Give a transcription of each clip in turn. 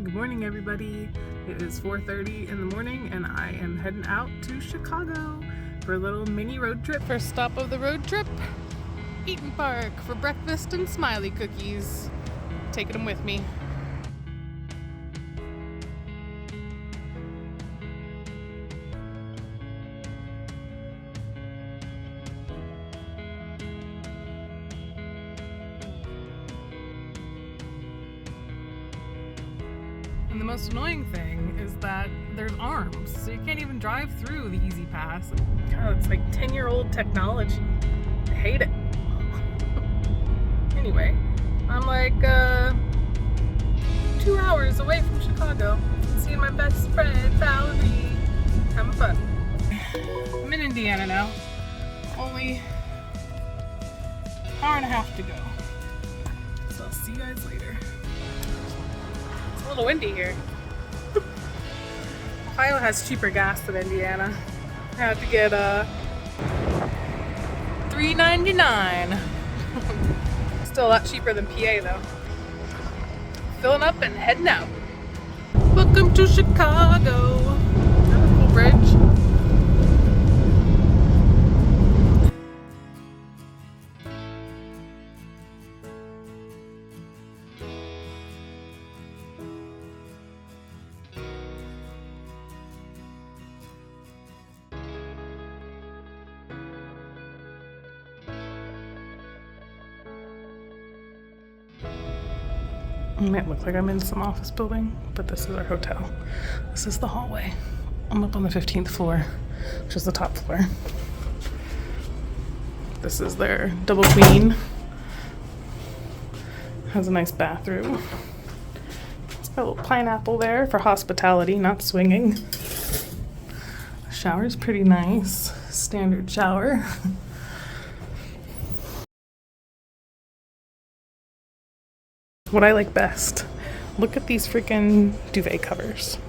Good morning, everybody. It is 4:30 in the morning and I am heading out to Chicago for a little mini road trip. First stop of the road trip, Eaton Park for breakfast and smiley cookies. Taking them with me. And the most annoying thing is that there's arms, so you can't even drive through the Easy Pass. God, it's like 10-year-old technology. I hate it. Anyway, I'm like 2 hours away from Chicago. Seeing my best friend, Valerie. Having fun. I'm in Indiana now. Only an hour and a half to go. So I'll see you guys later. It's a little windy here. Ohio has cheaper gas than Indiana. I had to get $3.99. Still a lot cheaper than PA though. Filling up and heading out. Welcome to Chicago. That's a cool bridge. It might look like I'm in some office building, but this is our hotel. This is the hallway. I'm up on the 15th floor, which is the top floor. This is their double queen. Has a nice bathroom. It's got a little pineapple there for hospitality, not swinging. The shower's pretty nice. Standard shower. What I like best, look at these freaking duvet covers.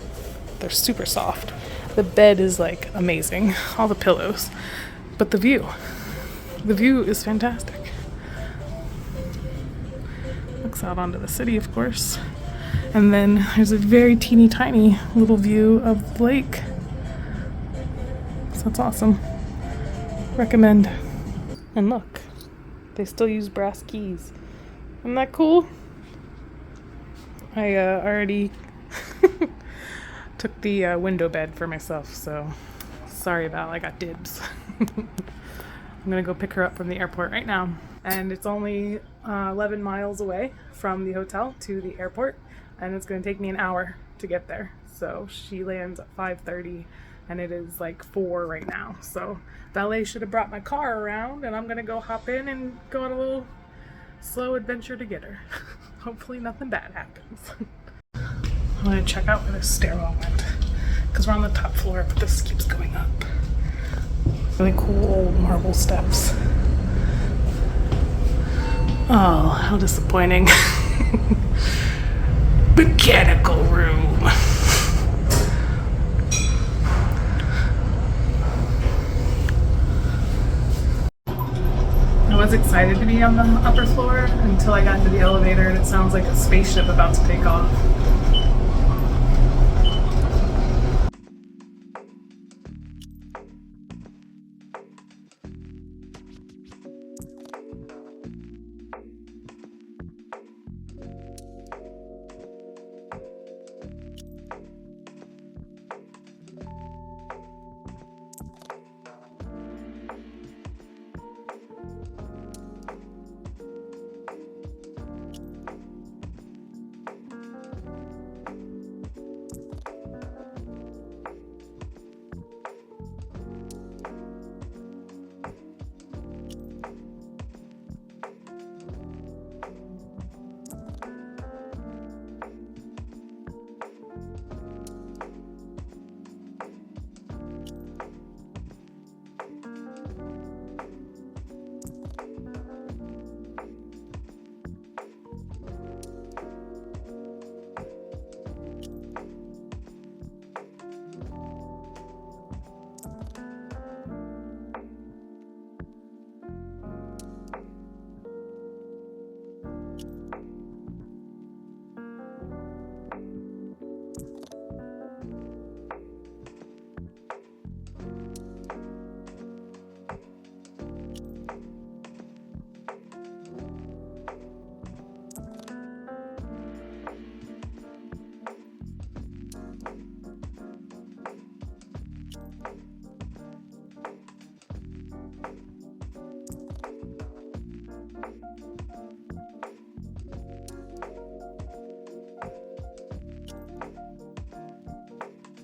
They're super soft. The bed is like amazing, all the pillows, but the view is fantastic. Looks out onto the city, of course. And then there's a very teeny tiny little view of the lake. So that's awesome. Recommend. And look, they still use brass keys. Isn't that cool? I already took the window bed for myself, so sorry Val, I got dibs. I'm gonna go pick her up from the airport right now. And it's only 11 miles away from the hotel to the airport, and it's gonna take me an hour to get there. So she lands at 5:30 and it is like 4 right now. So valet should have brought my car around, and I'm gonna go hop in and go on a little slow adventure to get her. Hopefully nothing bad happens. I'm gonna check out where this stairwell went, because we're on the top floor, but this keeps going up. Really cool old marble steps. Oh, how disappointing. Mechanical room. I was excited to be on the upper floor until I got into the elevator and it sounds like a spaceship about to take off.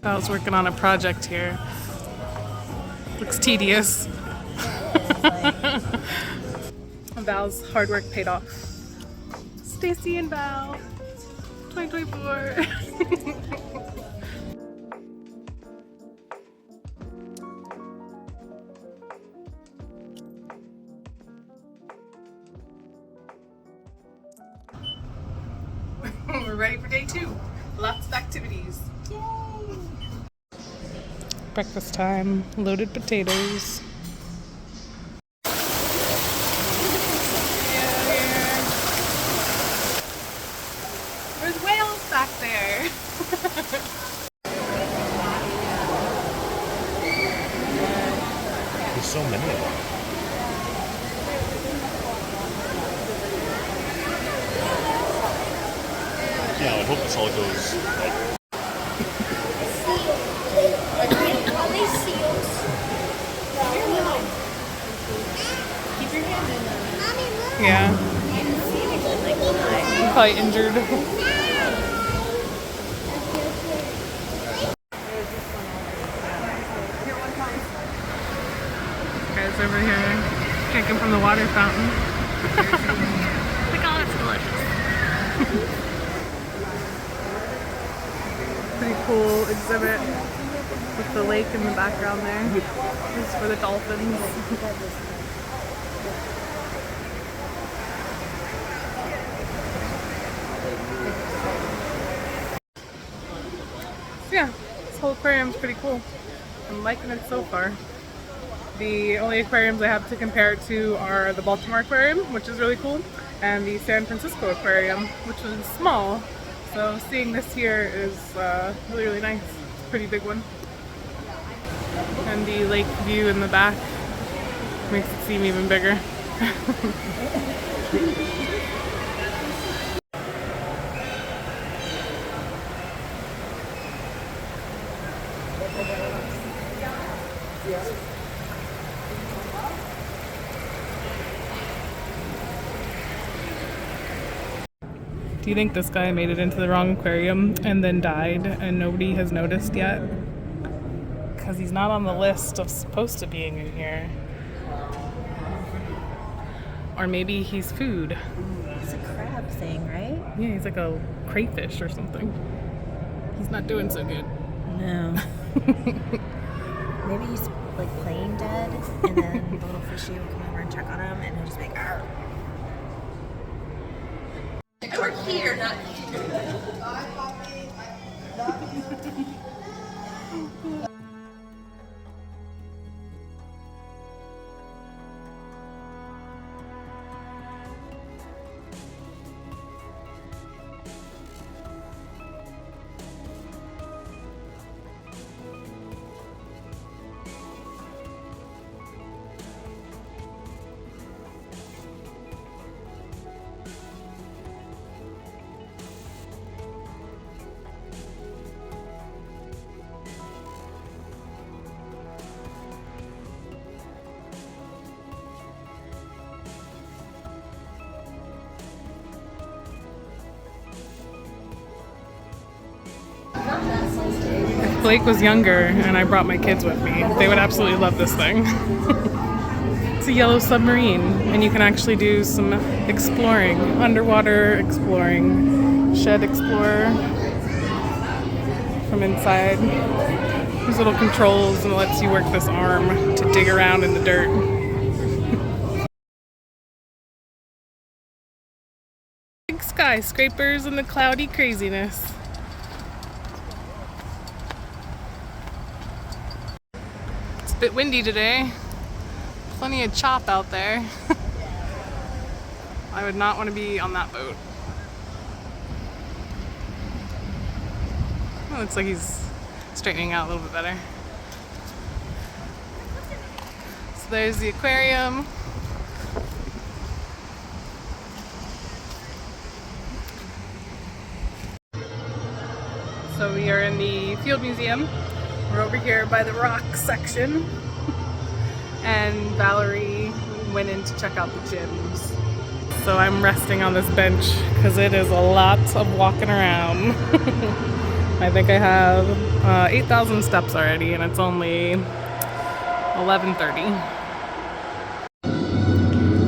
I was working on a project here. Looks tedious. Val's hard work paid off. Stacy and Val, 2024. We're ready for day 2. Lots of activities. Yay! Breakfast time, loaded potatoes. There's whales back there. There's so many of them. Yeah, I would hope this all goes like. Are they seals? Keep your hand in them. Yeah. I'm probably injured. Guys over here drinking from the water fountain. Look, oh, it's delicious. Pretty cool exhibit with the lake in the background there. This is for the dolphins. Yeah, this whole aquarium is pretty cool. I'm liking it so far. The only aquariums I have to compare it to are the Baltimore Aquarium, which is really cool, and the San Francisco Aquarium, which is small. So seeing this here is really, really nice. It's a pretty big one. And the lake view in the back makes it seem even bigger. Do you think this guy made it into the wrong aquarium and then died and nobody has noticed yet? Because he's not on the list of supposed to being in here. Or maybe he's food. It's a crab thing, right? Yeah, he's like a crayfish or something. He's not doing so good. No. Maybe he's like playing dead, and then the little fishy will come over and check on him, and he'll just be like, "Arr." We're here, not here. If Blake was younger and I brought my kids with me, they would absolutely love this thing. It's a yellow submarine, and you can actually do some exploring, underwater exploring, shed explorer from inside. There's little controls and it lets you work this arm to dig around in the dirt. Big skyscrapers and the cloudy craziness. It's a bit windy today. Plenty of chop out there. I would not want to be on that boat. It looks like he's straightening out a little bit better. So there's the aquarium. So we are in the Field Museum. We're over here by the rock section. And Valerie went in to check out the gyms. So I'm resting on this bench because it is a lot of walking around. I think I have 8,000 steps already, and it's only 11:30.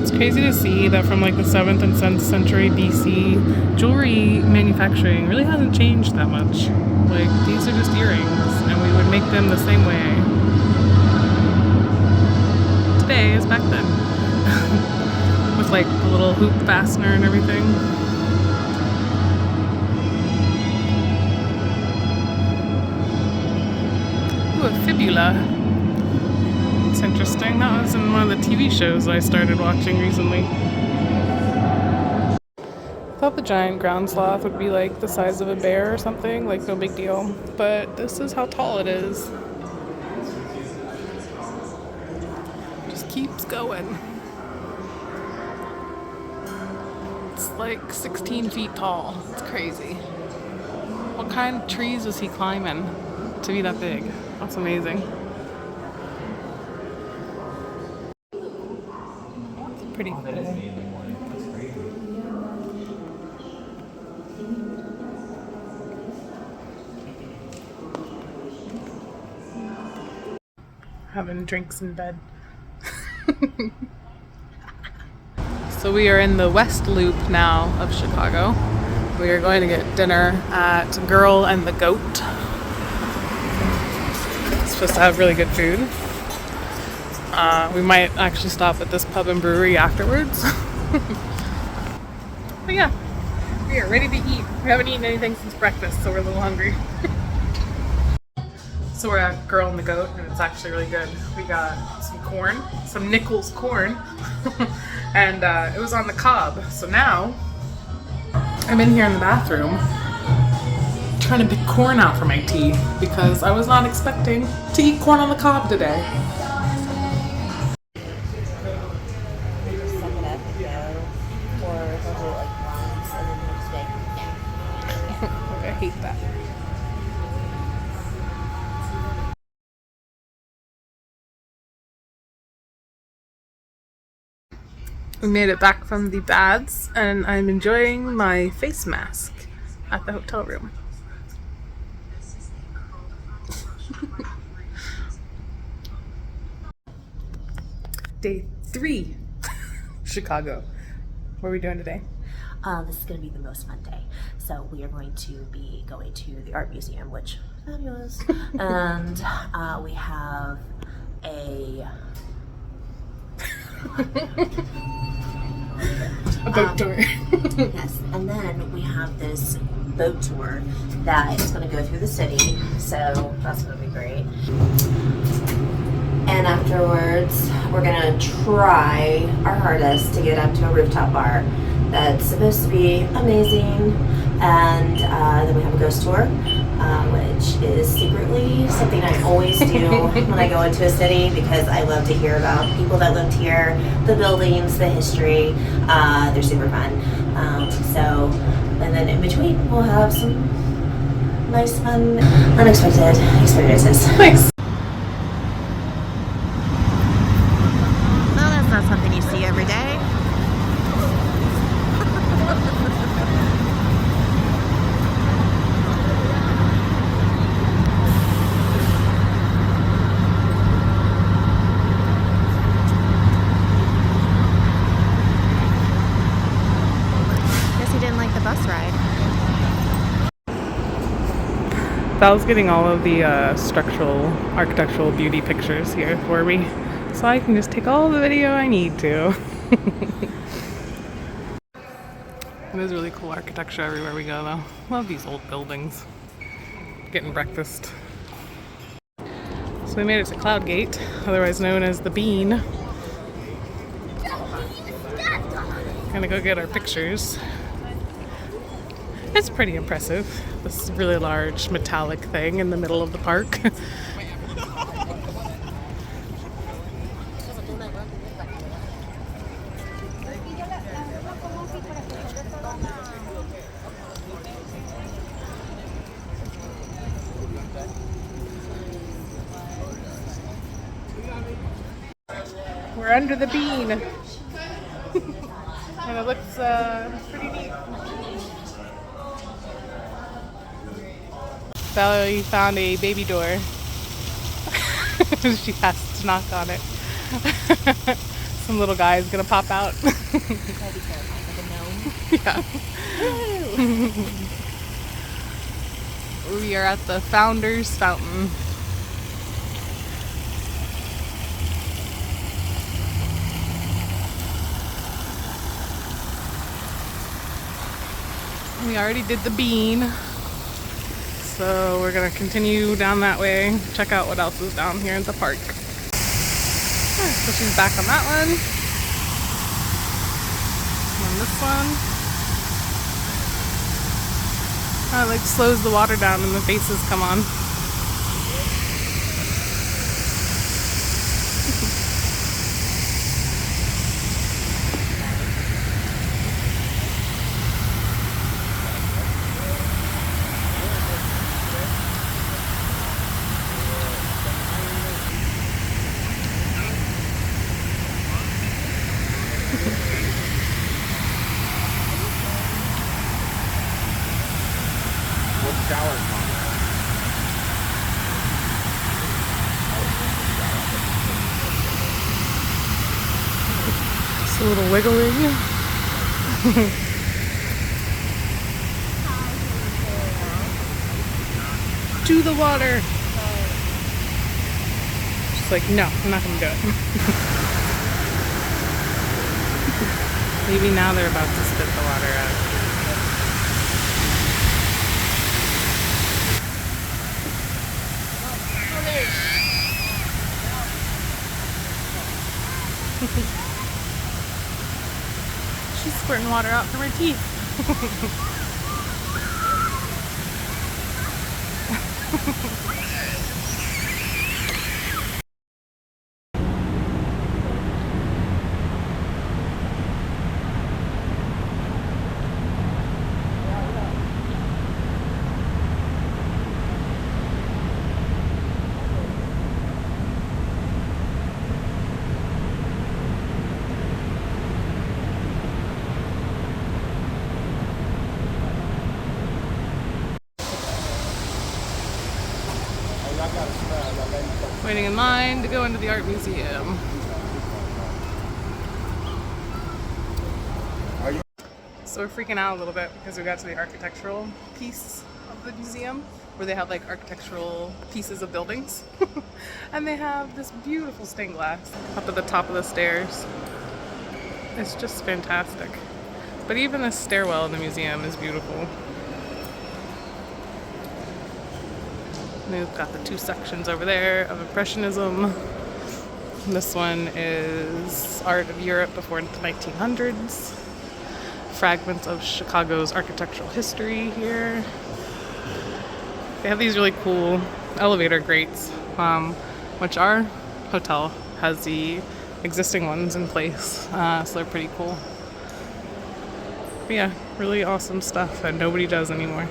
It's crazy to see that from like the 7th and 10th century BC, jewelry manufacturing really hasn't changed that much. Like, these are just earrings, and we would make them the same way today as back then. With like the little hoop fastener and everything. Ooh, a fibula. It's interesting. That was in one of the TV shows I started watching recently. I thought the giant ground sloth would be like the size of a bear or something, like no big deal. But this is how tall it is. Just keeps going. It's like 16 feet tall. It's crazy. What kind of trees was he climbing to be that big? That's amazing. It's pretty cool. Having drinks in bed. So we are in the West Loop now of Chicago. We are going to get dinner at Girl and the Goat. It's supposed to have really good food. We might actually stop at this pub and brewery afterwards. But yeah, we are ready to eat. We haven't eaten anything since breakfast, so we're a little hungry. So we're at Girl and the Goat, and it's actually really good. We got some corn, some Nichols corn, and it was on the cob. So now I'm in here in the bathroom trying to pick corn out for my tea because I was not expecting to eat corn on the cob today. I hate that. We made it back from the baths, and I'm enjoying my face mask at the hotel room. Day 3, Chicago. What are we doing today? This is going to be the most fun day. So we are going to be going to the art museum, which is fabulous. And we have a boat tour. Yes, and then we have this boat tour that is going to go through the city, so that's going to be great. And afterwards, we're going to try our hardest to get up to a rooftop bar that's supposed to be amazing. And then we have a ghost tour, which is secretly something I always do when I go into a city because I love to hear about people that lived here, the buildings, the history. They're super fun. And then in between, we'll have some nice, fun, unexpected experiences. Thanks. Well, that's not something you see every day. Bus ride. Val's getting all of the architectural beauty pictures here for me, so I can just take all the video I need to. There's really cool architecture everywhere we go, though. Love these old buildings. Getting breakfast. So we made it to Cloud Gate, otherwise known as the Bean. Gonna go get our pictures. It's pretty impressive. This really large metallic thing in the middle of the park. We're under the bean. And it looks pretty neat. Valerie found a baby door. She has to knock on it. Some little guy is gonna pop out. That'd be terrifying, like a gnome. Yeah. We are at the Founder's Fountain. We already did the bean, so we're gonna continue down that way, check out what else is down here at the park. So she's back on that one. And this one. Oh, it like slows the water down and the faces come on. Just a little wiggling. To the water. She's like, no, I'm not gonna do it. Maybe now they're about to spit the water out. She's squirting water out from her teeth. Waiting in line to go into the art museum. So we're freaking out a little bit because we got to the architectural piece of the museum where they have like architectural pieces of buildings. And they have this beautiful stained glass up at the top of the stairs. It's just fantastic. But even the stairwell in the museum is beautiful. And we've got the two sections over there of Impressionism. This one is art of Europe before the 1900s. Fragments of Chicago's architectural history here. They have these really cool elevator grates, which our hotel has the existing ones in place, so they're pretty cool. But yeah, really awesome stuff that nobody does anymore.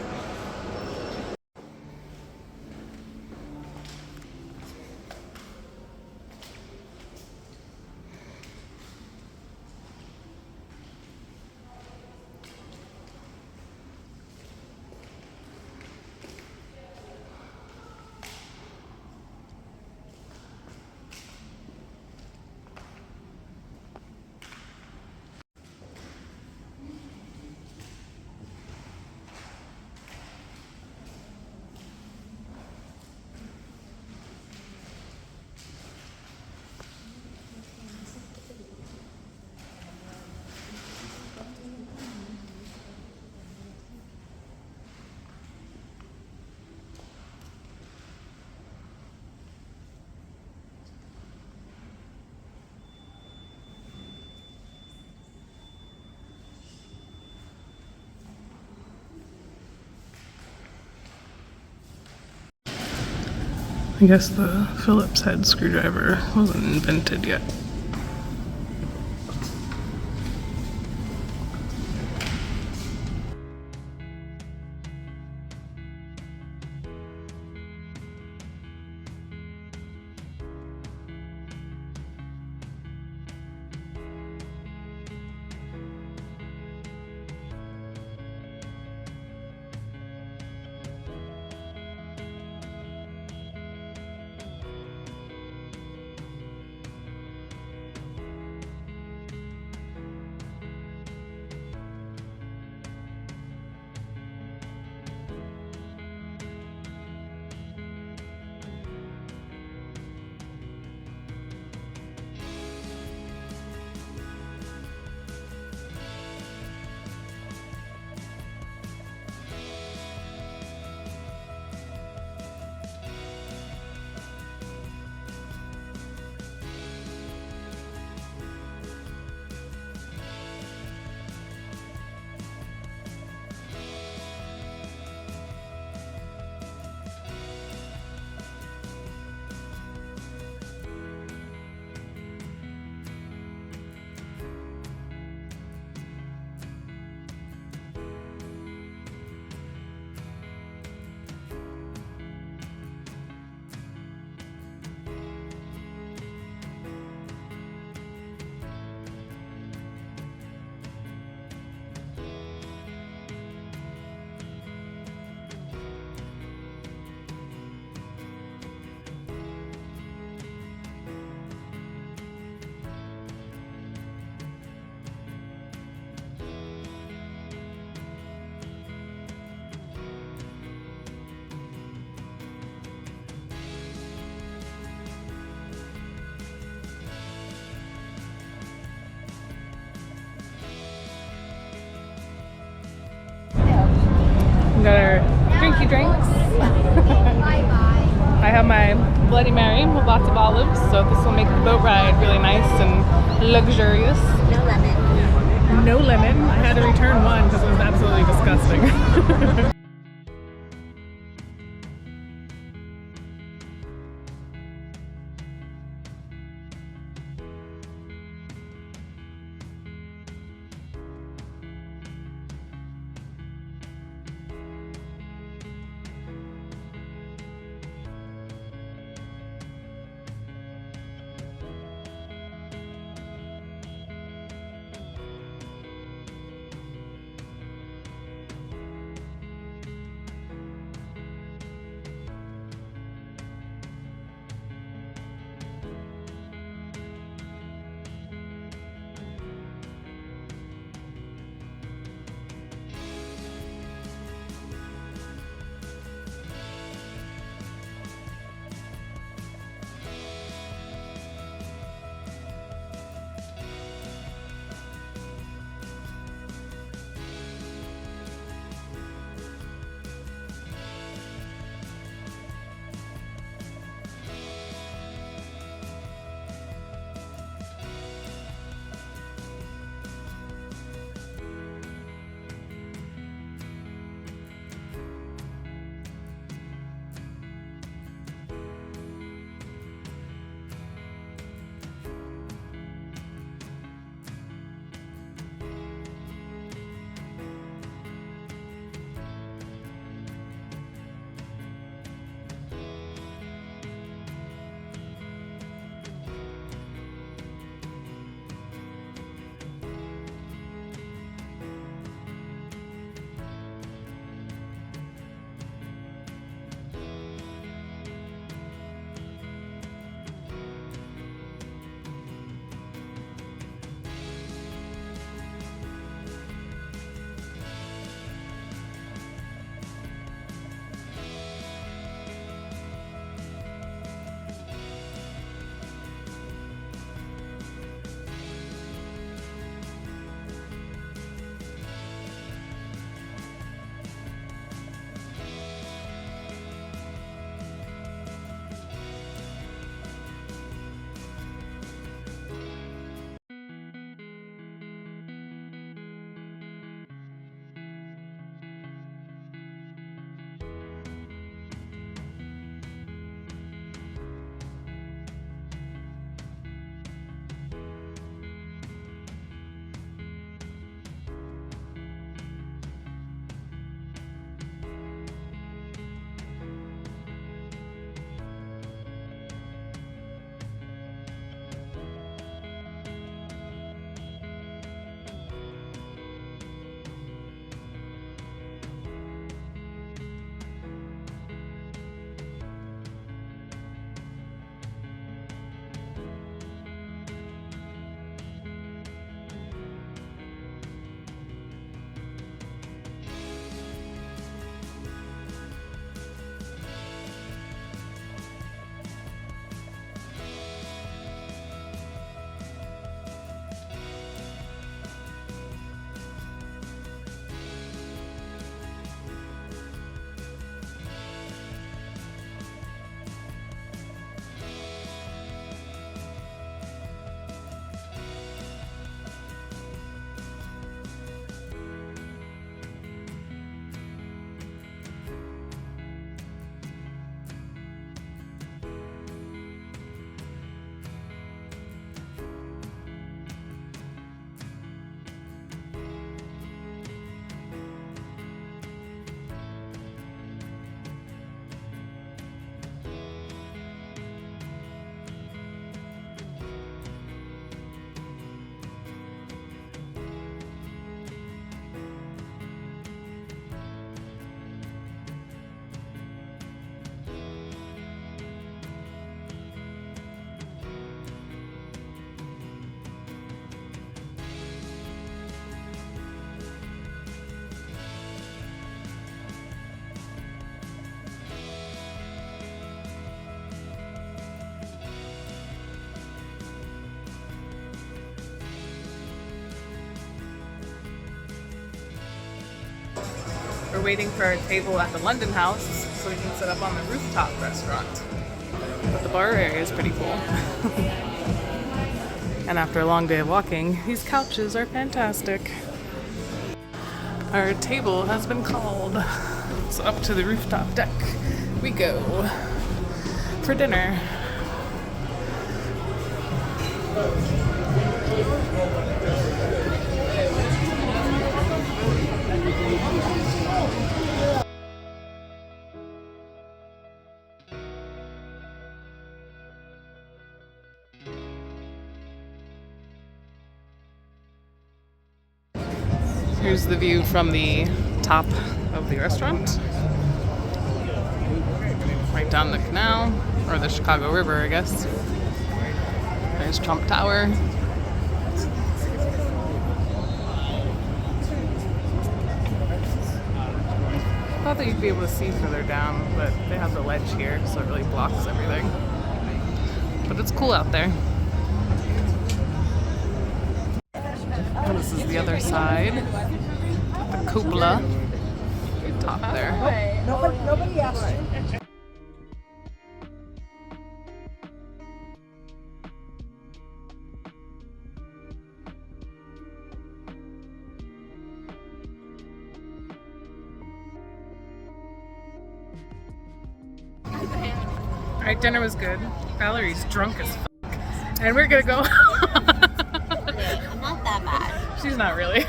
I guess the Phillips head screwdriver wasn't invented yet. whiskey drinks. I have my Bloody Mary with lots of olives, so this will make the boat ride really nice and luxurious. No lemon. No lemon. I had to return one because it was absolutely disgusting. We're waiting for our table at the London House so we can sit up on the rooftop restaurant. But the bar area is pretty cool. And after a long day of walking, these couches are fantastic. Our table has been called. So up to the rooftop deck we go for dinner. Here's the view from the top of the restaurant. Right down the canal, or the Chicago River, I guess. There's Trump Tower. I thought that you'd be able to see further down, but they have the ledge here, so it really blocks everything. But it's cool out there. And this is the other side. The cupola. Top there. Nobody asked you. Alright, dinner was good. Valerie's drunk as fuck. And we're gonna go. I'm not that bad. She's not really.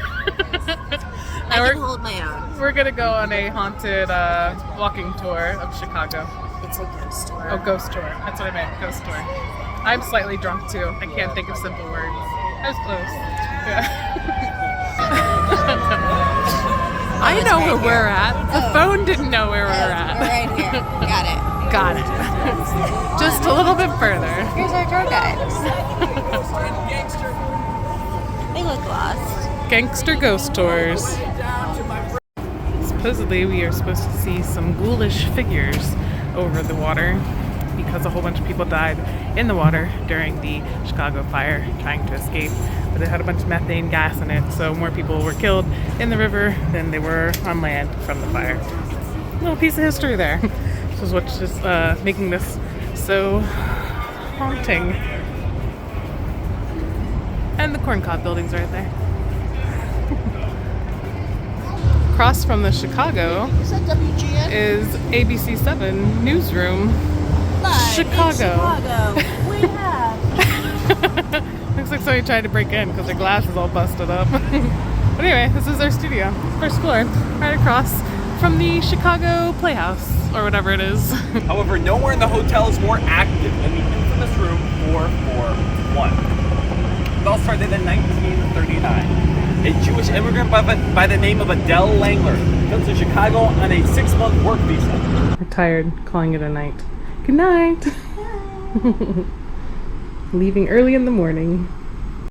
I can hold my own. We're gonna go on a haunted walking tour of Chicago. It's a ghost tour. Oh, ghost tour. That's what I meant, ghost tour. I'm slightly drunk too. I can't think of simple words. I was close. Yeah. I know where we're at. The phone didn't know where we were at. We're right here. Got it. Got it. Just a little bit further. Here's our tour guides. They look lost. Gangster ghost tours. Supposedly we are supposed to see some ghoulish figures over the water because a whole bunch of people died in the water during the Chicago fire trying to escape. But it had a bunch of methane gas in it, so more people were killed in the river than they were on land from the fire. A little piece of history there. This is what's just making this so haunting. And the corncob building's right there. Across from the Chicago is ABC 7 Newsroom, Chicago. We have. Looks like somebody tried to break in because their glass is all busted up. But anyway, this is our studio, first floor, right across from the Chicago Playhouse, or whatever it is. However, nowhere in the hotel is more active than the infamous room 441. It all started in 1939. A Jewish immigrant by the name of Adele Langler comes to Chicago on a 6-month work visa. We're tired, calling it a night. Good night. Leaving early in the morning.